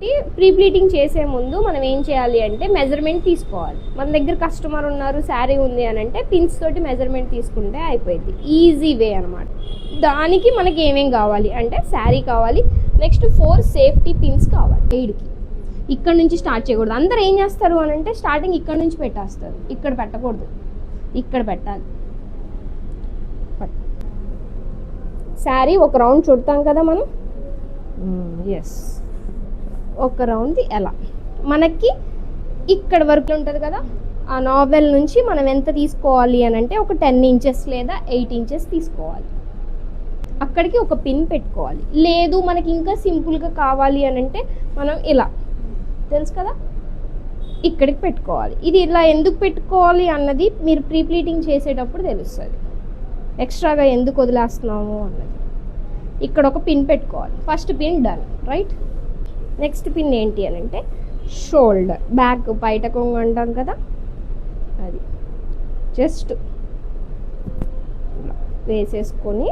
కాబట్టి pre pleating చేసే ముందు మనం ఏం చేయాలి అంటే మెజర్మెంట్ తీసుకోవాలి. మన దగ్గర కస్టమర్ ఉన్నారు, శారీ ఉంది అని అంటే పిన్స్ తోటి మెజర్మెంట్ తీసుకుంటే అయిపోయింది. ఈజీ వే అనమాట. దానికి మనకి ఏమేం కావాలి అంటే శారీ కావాలి, నెక్స్ట్ 4 సేఫ్టీ పిన్స్ కావాలి. సైడ్కి ఇక్కడ నుంచి స్టార్ట్ చేయకూడదు. అందరు ఏం చేస్తారు అని అంటే స్టార్టింగ్ ఇక్కడ నుంచి పెట్టేస్తారు. ఇక్కడ పెట్టకూడదు, ఇక్కడ పెట్టాలి. శారీ ఒక రౌండ్ చుడతాం కదా మనం, ఎస్ ఒక రౌండ్ ఎలా మనకి ఇక్కడ వరకు ఉంటుంది కదా, ఆ నావెల్ నుంచి మనం ఎంత తీసుకోవాలి అని అంటే ఒక 10 ఇంచెస్ లేదా 8 ఇంచెస్ తీసుకోవాలి. అక్కడికి ఒక పిన్ పెట్టుకోవాలి. లేదు మనకి ఇంకా సింపుల్గా కావాలి అని అంటే మనం ఇలా, తెలుసు కదా, ఇక్కడికి పెట్టుకోవాలి. ఇది ఇలా ఎందుకు పెట్టుకోవాలి అన్నది మీరు ప్రీ ప్లీటింగ్ చేసేటప్పుడు తెలుస్తుంది, ఎక్స్ట్రాగా ఎందుకు వదిలేస్తున్నాము అన్నది. ఇక్కడ ఒక పిన్ పెట్టుకోవాలి. First pin done, right. Next pin ఏంటి అని అంటే షోల్డర్, బ్యాక్ బయట కొంగు అంటాం కదా, అది జస్ట్ వేసేసుకొని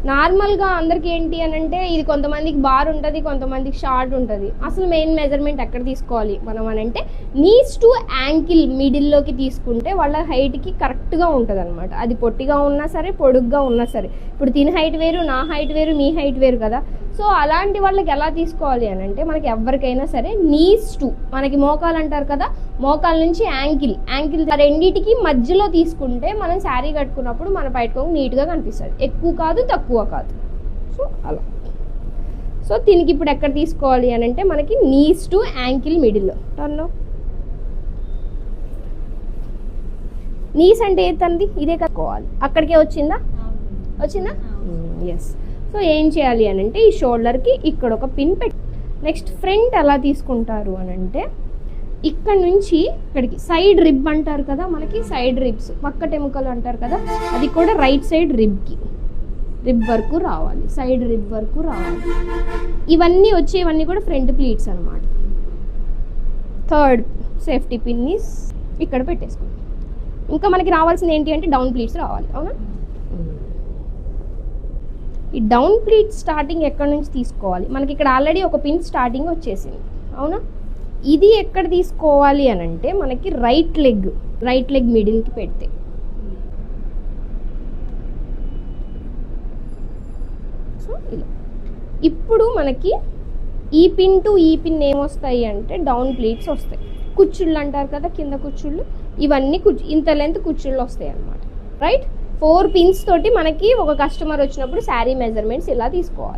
నార్మల్గా అందరికి ఏంటి అని అంటే ఇది కొంతమందికి బార్ ఉంటుంది, కొంతమందికి షార్ట్ ఉంటుంది. అసలు మెయిన్ మెజర్మెంట్ ఎక్కడ తీసుకోవాలి మనం అని అంటే నీస్ టు యాంకిల్ మిడిల్లోకి తీసుకుంటే వాళ్ళ హైట్కి కరెక్ట్గా ఉంటుంది అనమాట. అది పొట్టిగా ఉన్నా సరే, పొడుగ్గా ఉన్నా సరే. ఇప్పుడు దీని హైట్ వేరు, నా హైట్ వేరు, మీ హైట్ వేరు కదా. సో అలాంటి వాళ్ళకి ఎలా తీసుకోవాలి అని అంటే మనకి ఎవరికైనా సరే నీస్ టు, మనకి మోకాలు అంటారు కదా, మోకాల నుంచి యాంకిల్ రెండింటికి మధ్యలో తీసుకుంటే మనం శారీ కట్టుకున్నప్పుడు మన బయటకు నీట్గా కనిపిస్తుంది. ఎక్కువ కాదు, తక్కువ కాదు. సో అలా. సో దీనికి ఇప్పుడు ఎక్కడ తీసుకోవాలి అని అంటే మనకి నీస్ టు యాంకిల్ మిడిల్లో. టర్న్ నీస్ అంటే ఏదండి, ఇదే కట్టుకోవాలి. అక్కడికే వచ్చిందా, ఎస్. సో ఏం చేయాలి అని అంటే ఈ షోల్డర్కి ఇక్కడ ఒక పిన్ పెట్టి, నెక్స్ట్ ఫ్రంట్ ఎలా తీసుకుంటారు అని అంటే ఇక్కడ నుంచి ఇక్కడికి సైడ్ రిబ్ అంటారు కదా, మనకి సైడ్ రిబ్స్ పక్కటెముకలు అంటారు కదా, అది కూడా రైట్ సైడ్ రిబ్ వరకు రావాలి, సైడ్ రిబ్ వరకు రావాలి. ఇవన్నీ వచ్చేవన్నీ కూడా ఫ్రంట్ ప్లీట్స్ అనమాట. థర్డ్ సేఫ్టీ పిన్ ఇక్కడ పెట్టేసుకోండి. ఇంకా మనకి రావాల్సింది ఏంటి అంటే డౌన్ ప్లీట్స్ రావాలి, అవునా. ఈ డౌన్ ప్లీట్ స్టార్టింగ్ ఎక్కడి నుంచి తీసుకోవాలి, మనకి ఇక్కడ ఆల్రెడీ ఒక పిన్ స్టార్టింగ్ వచ్చేసింది, అవునా. ఇది ఎక్కడ తీసుకోవాలి అని అంటే మనకి రైట్ లెగ్ మిడిల్కి పెడితే, సో ఇలా. ఇప్పుడు మనకి ఈ పిన్ టు ఈ పిన్ ఏమొస్తాయి అంటే డౌన్ ప్లీట్స్ వస్తాయి. కుచ్చుళ్ళు అంటారు కదా, కింద కుచ్చుళ్ళు, ఇవన్నీ ఇంత లెంత్ కుచ్చుళ్ళు వస్తాయి అన్నమాట, రైట్. 4 పిన్స్ తోటి మనకి ఒక కస్టమర్ వచ్చినప్పుడు శారీ మెజర్మెంట్స్ ఇలా తీసుకోవాలి.